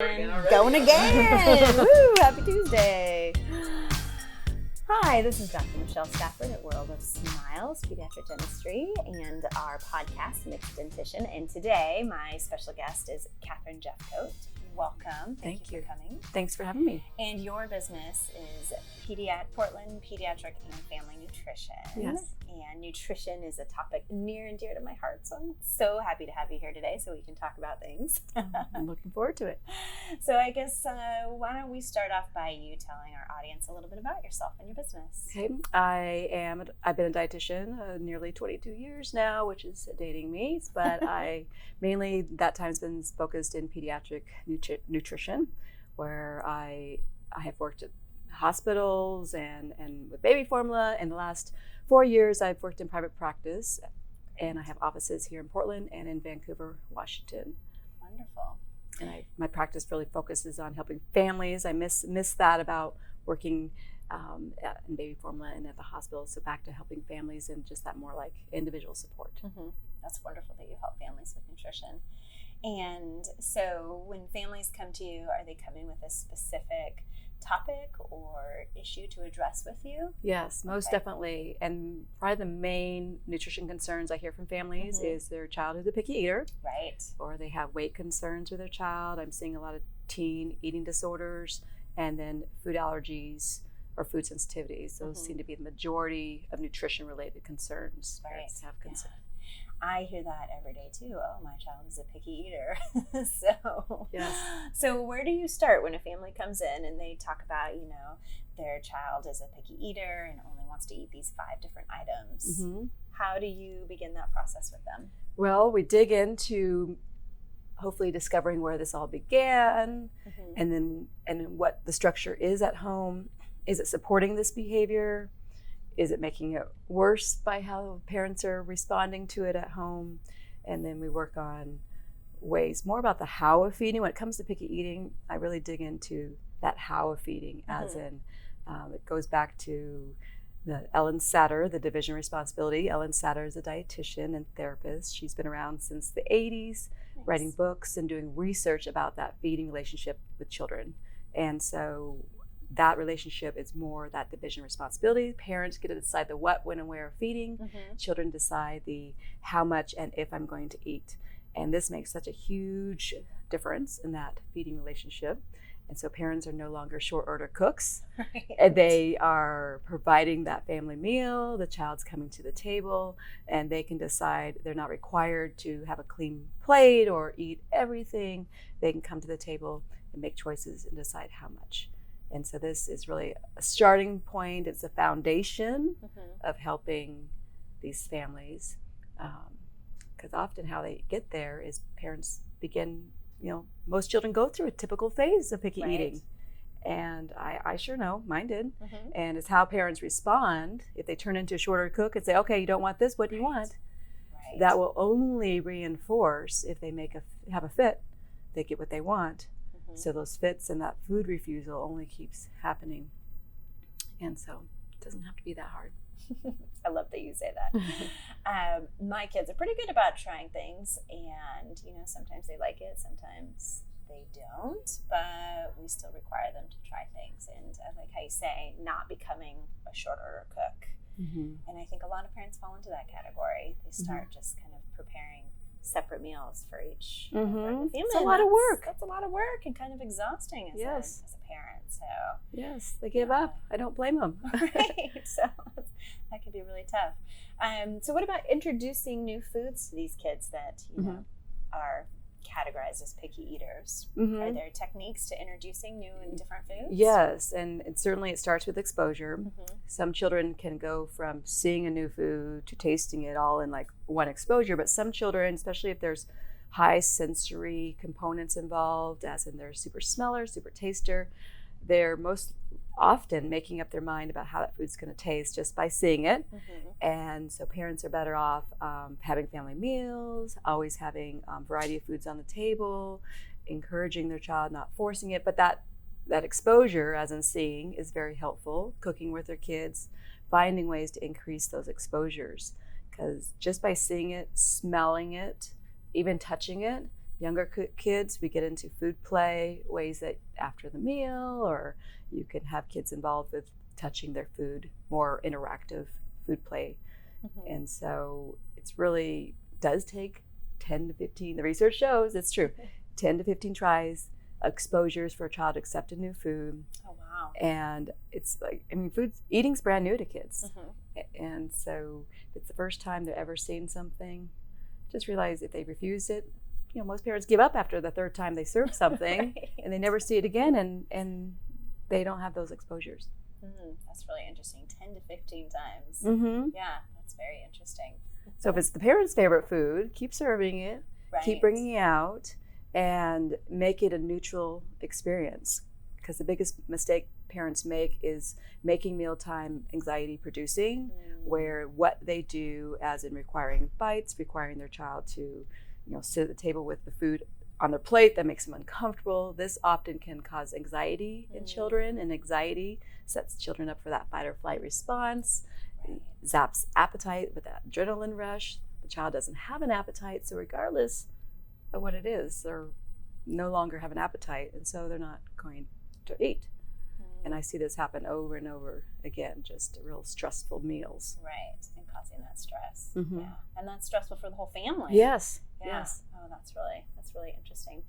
Going again! Woo! Happy Tuesday! Hi, this is Dr. Michelle Stafford at World of Smiles, Pediatric Dentistry, and our podcast, Mixed Dentition. And today, my special guest is Katharine Jeffcoat. Welcome. Thank you for coming. Thanks for having me. And your business is Portland Pediatric and Family Nutrition. Yes. And nutrition is a topic near and dear to my heart, so I'm so happy to have you here today so we can talk about things. I'm looking forward to it. So I guess why don't we start off by you telling our audience a little bit about yourself and your business. Okay. I've been a dietitian nearly 22 years now, which is dating me, but I mainly that time's been focused in pediatric nutrition, where I have worked at hospitals and with baby formula. In the last 4 years, I've worked in private practice, and I have offices here in Portland and in Vancouver, Washington. Wonderful. And my practice really focuses on helping families. I miss that about working in baby formula and at the hospital. So back to helping families and just that more like individual support. Mm-hmm. That's wonderful that you help families with nutrition. And so when families come to you, are they coming with a specific topic or issue to address with you? Yes, most definitely. And probably the main nutrition concerns I hear from families is their child is a picky eater. Right. Or they have weight concerns with their child. I'm seeing a lot of teen eating disorders, and then food allergies or food sensitivities. Those seem to be the majority of nutrition related concerns. Right. Parents have concern. I hear that every day too. Oh, my child is a picky eater. So where do you start when a family comes in and they talk about, their child is a picky eater and only wants to eat these 5 different items? How do you begin that process with them? Well, we dig into hopefully discovering where this all began, and then what the structure is at home. Is it supporting this behavior? Is it making it worse by how parents are responding to it at home? And then we work on ways more about the how of feeding. When it comes to picky eating, I really dig into that how of feeding, as in it goes back to the Ellen Satter, the division responsibility. Ellen Satter is a dietitian and therapist. She's been around since the 80s, writing books and doing research about that feeding relationship with children. And so that relationship is more that division responsibility. Parents get to decide the what, when, and where of feeding. Children decide the how much and if I'm going to eat. And this makes such a huge difference in that feeding relationship. And so parents are no longer short order cooks. And they are providing that family meal. The child's coming to the table, and they can decide. They're not required to have a clean plate or eat everything. They can come to the table and make choices and decide how much. And so this is really a starting point. It's a foundation of helping these families. Because often how they get there is parents begin, most children go through a typical phase of picky eating. And I sure know, mine did. And it's how parents respond. If they turn into a shorter cook and say, okay, you don't want this, what do you want? That will only reinforce if they have a fit, they get what they want. So those fits and that food refusal only keeps happening. And so it doesn't have to be that hard. I love that you say that. My kids are pretty good about trying things, and sometimes they like it, sometimes they don't, but we still require them to try things. And I like how you say not becoming a short order cook. And I think a lot of parents fall into that category. They start just kind of preparing separate meals for each family. It's a lot of work. That's a lot of work and kind of exhausting as a parent. So yes, they give up. I don't blame them. Right. So that can be really tough. So what about introducing new foods to these kids that are categorized as picky eaters? Are there techniques to introducing new and different foods? Yes, and certainly it starts with exposure. Some children can go from seeing a new food to tasting it all in like one exposure, but some children, especially if there's high sensory components involved, as in they're super smeller, super taster, they're most often making up their mind about how that food's going to taste just by seeing it. And so parents are better off having family meals, always having a variety of foods on the table, encouraging their child, not forcing it. But that exposure, as in seeing, is very helpful. Cooking with their kids, finding ways to increase those exposures, because just by seeing it, smelling it, even touching it, younger kids, we get into food play, ways that after the meal, or you can have kids involved with touching their food, more interactive food play. And so it's really does take 10 to 15, the research shows it's true, 10 to 15 tries, exposures for a child to accept a new food. Oh, wow. And it's like, I mean, eating's brand new to kids. And so if it's the first time they're ever seen something, just realize if they refuse it, you know, most parents give up after the third time they serve something and they never see it again, and they don't have those exposures. That's really interesting. 10 to 15 times. Yeah, that's very interesting. So if it's the parent's favorite food, keep serving it, keep bringing it out, and make it a neutral experience. Because the biggest mistake parents make is making mealtime anxiety producing, where what they do, as in requiring bites, requiring their child to, you know, sit at the table with the food on their plate that makes them uncomfortable. This often can cause anxiety in children, and anxiety sets children up for that fight or flight response, zaps appetite with that adrenaline rush. The child doesn't have an appetite, so regardless of what it is, they're no longer have an appetite, and so they're not going to eat. And I see this happen over and over again, just real stressful meals. Right, and causing that stress. Yeah, and that's stressful for the whole family. Yes. Yeah. Yes. Oh, that's really interesting.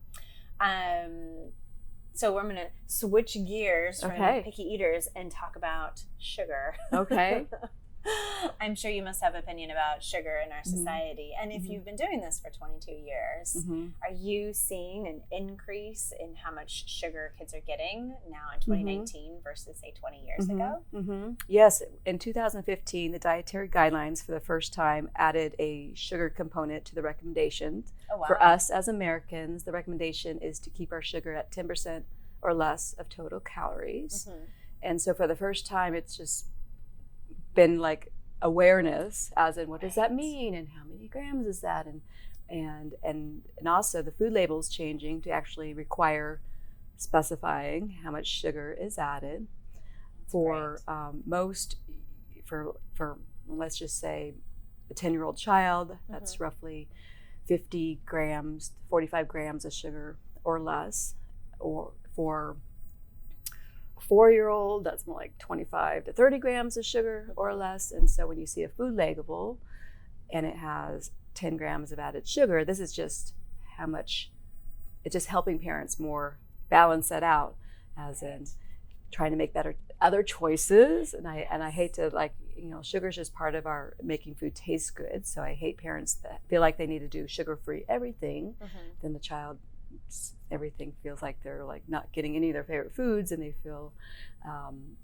So we're going to switch gears from picky eaters and talk about sugar. Okay. I'm sure you must have an opinion about sugar in our society. And if you've been doing this for 22 years, are you seeing an increase in how much sugar kids are getting now in 2019 versus, say, 20 years ago? Yes. In 2015, the dietary guidelines for the first time added a sugar component to the recommendations. Oh, wow. For us as Americans, the recommendation is to keep our sugar at 10% or less of total calories. And so for the first time, it's just been like awareness, as in what does that mean and how many grams is that, and also the food labels changing to actually require specifying how much sugar is added. For most, for let's just say a 10-year-old child, that's roughly 50 grams, 45 grams of sugar or less. Or for a 4-year-old, that's more like 25 to 30 grams of sugar or less. And so when you see a food label and it has 10 grams of added sugar, this is just how much, it's just helping parents more balance that out, as in trying to make better other choices. And I hate to, like, you know, sugar is just part of our making food taste good. So I hate parents that feel like they need to do sugar-free everything. Then the child, everything feels like they're like not getting any of their favorite foods, and they feel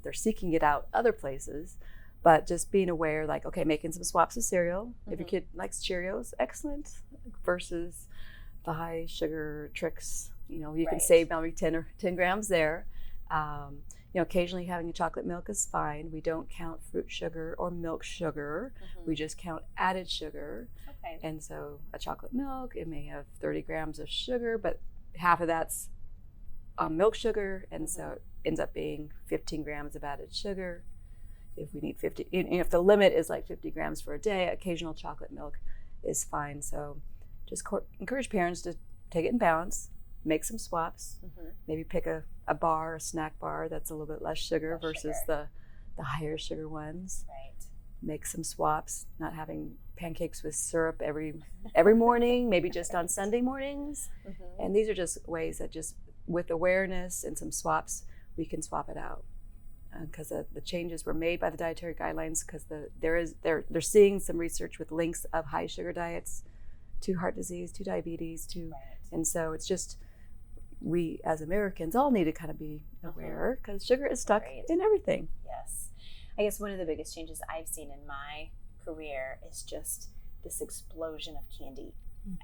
they're seeking it out other places. But just being aware, like, okay, making some swaps of cereal. If your kid likes Cheerios, excellent, versus the high sugar tricks. You know, you can save maybe 10 grams there. You know, occasionally having a chocolate milk is fine. We don't count fruit sugar or milk sugar. We just count added sugar. And so a chocolate milk, it may have 30 grams of sugar, but half of that's milk sugar, and so it ends up being 15 grams of added sugar. If we need 50, if the limit is like 50 grams for a day, occasional chocolate milk is fine. So just encourage parents to take it in balance, make some swaps, maybe pick a bar, a snack bar that's a little bit less sugar versus the higher sugar ones. Make some swaps, not having pancakes with syrup every morning, maybe just on Sunday mornings. And these are just ways that just with awareness and some swaps, we can swap it out. Because the changes were made by the dietary guidelines, because they're seeing some research with links of high sugar diets to heart disease, to diabetes, and so it's just, we as Americans all need to kind of be aware, because sugar is stuck in everything. Yes. I guess one of the biggest changes I've seen in my career is just this explosion of candy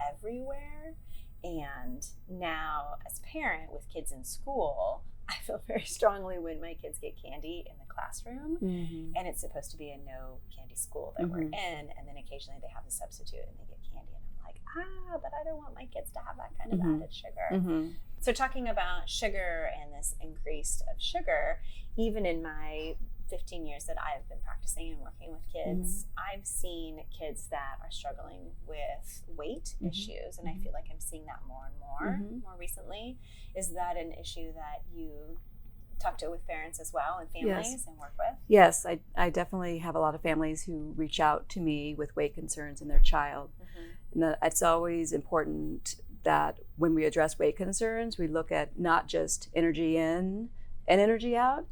everywhere. And now, as a parent with kids in school, I feel very strongly when my kids get candy in the classroom, and it's supposed to be a no candy school that we're in, and then occasionally they have a substitute and they get candy, and I'm like, but I don't want my kids to have that kind of added sugar. So talking about sugar and this increase of sugar, even in my 15 years that I've been practicing and working with kids, I've seen kids that are struggling with weight issues, and I feel like I'm seeing that more and more recently. Is that an issue that you talk to with parents as well and families and work with? Yes, I definitely have a lot of families who reach out to me with weight concerns in their child. And it's always important that when we address weight concerns, we look at not just energy in and energy out.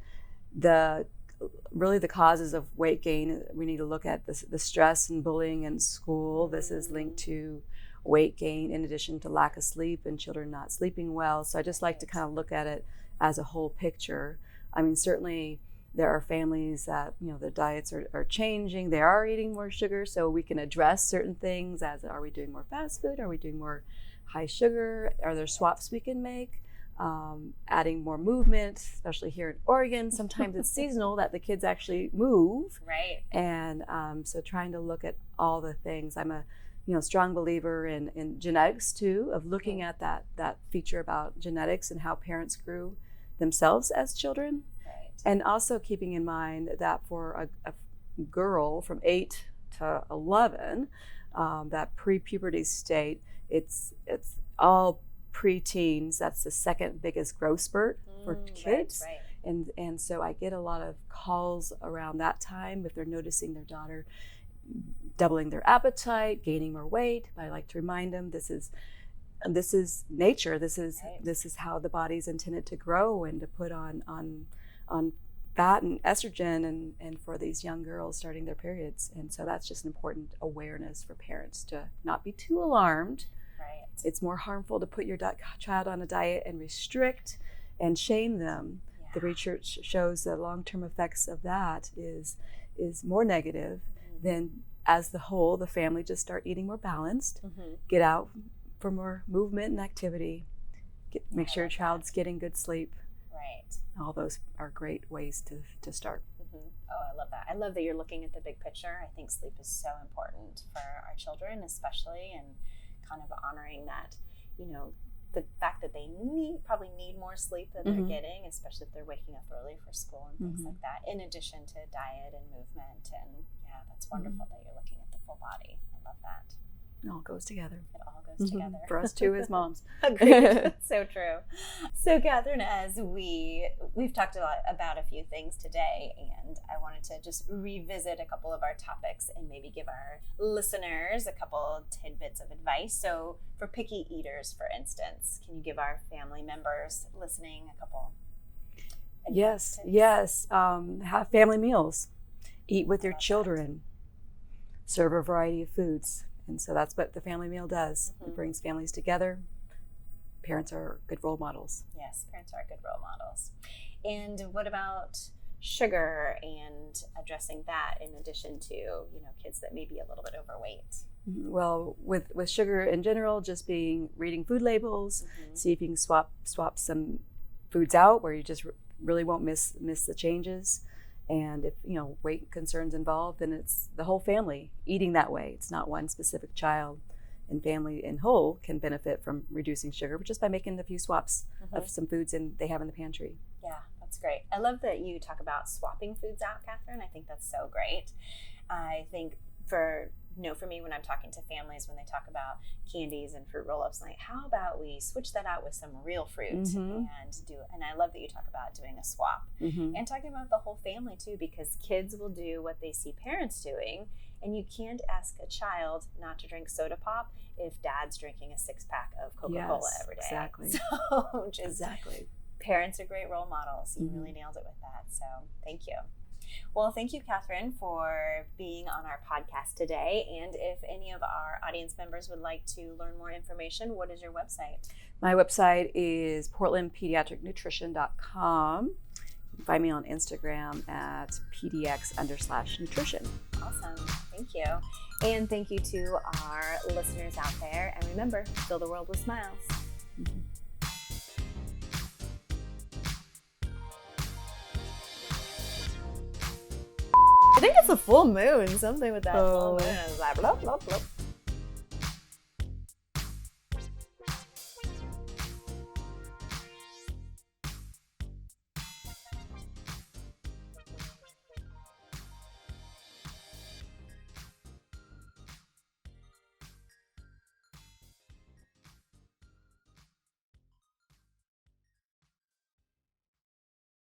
Really the causes of weight gain, we need to look at the stress and bullying in school. This is linked to weight gain in addition to lack of sleep and children not sleeping well. So I just like to kind of look at it as a whole picture. I mean, certainly there are families that, their diets are changing. They are eating more sugar, so we can address certain things as, are we doing more fast food? Are we doing more high sugar? Are there swaps we can make? Adding more movement, especially here in Oregon. Sometimes it's seasonal that the kids actually move. Right. And so trying to look at all the things. I'm a strong believer in genetics too, of looking at that feature about genetics and how parents grew themselves as children. Right. And also keeping in mind that for a girl from 8 to 11, that pre-puberty state, it's all preteens. That's the second biggest growth spurt for kids. Right. And so I get a lot of calls around that time if they're noticing their daughter doubling their appetite, gaining more weight. But I like to remind them this is nature. This is how the body's intended to grow and to put on fat and estrogen and for these young girls starting their periods. And so that's just an important awareness for parents to not be too alarmed. Right. It's more harmful to put your child on a diet and restrict and shame them. Yeah. The research shows the long-term effects of that is more negative than as the whole, the family just start eating more balanced, get out for more movement and activity, make sure your child's getting good sleep. Right. All those are great ways to start. Oh, I love that. I love that you're looking at the big picture. I think sleep is so important for our children, especially, and kind of honoring that, the fact that they probably need more sleep than they're getting, especially if they're waking up early for school and things like that, in addition to diet and movement. And yeah, that's wonderful that you're looking at the full body. I love that. It all goes together. It all goes together. For us too as moms. Agreed. So true. So Katharine, as we've talked a lot about a few things today, and I wanted to just revisit a couple of our topics and maybe give our listeners a couple tidbits of advice. So for picky eaters, for instance, can you give our family members listening a couple advice tips? Yes. Have family meals. Eat with your children. Serve a variety of foods. And so that's what the family meal does. It brings families together. Parents are good role models. Yes, parents are good role models. And what about sugar and addressing that in addition to, kids that may be a little bit overweight? Well, with sugar in general, just reading food labels, see if you can swap some foods out where you just really won't miss the changes. And if, weight concerns involved, then it's the whole family eating that way. It's not one specific child. And family in whole can benefit from reducing sugar, but just by making a few swaps of some foods they have in the pantry. Yeah, that's great. I love that you talk about swapping foods out, Katharine. I think that's so great. I think for me, when I'm talking to families, when they talk about candies and fruit roll-ups, like, how about we switch that out with some real fruit and I love that you talk about doing a swap and talking about the whole family too, because kids will do what they see parents doing, and you can't ask a child not to drink soda pop if dad's drinking a 6-pack of Coca-Cola every day. Exactly. So parents are great role models. You really nailed it with that. So thank you. Well, thank you, Katharine, for being on our podcast today. And if any of our audience members would like to learn more information, what is your website? My website is portlandpediatricnutrition.com. You can find me on Instagram at pdx_nutrition. Awesome. Thank you. And thank you to our listeners out there. And remember, fill the world with smiles. I think it's a full moon. Something with that full moon. It's like blah, blah, blah.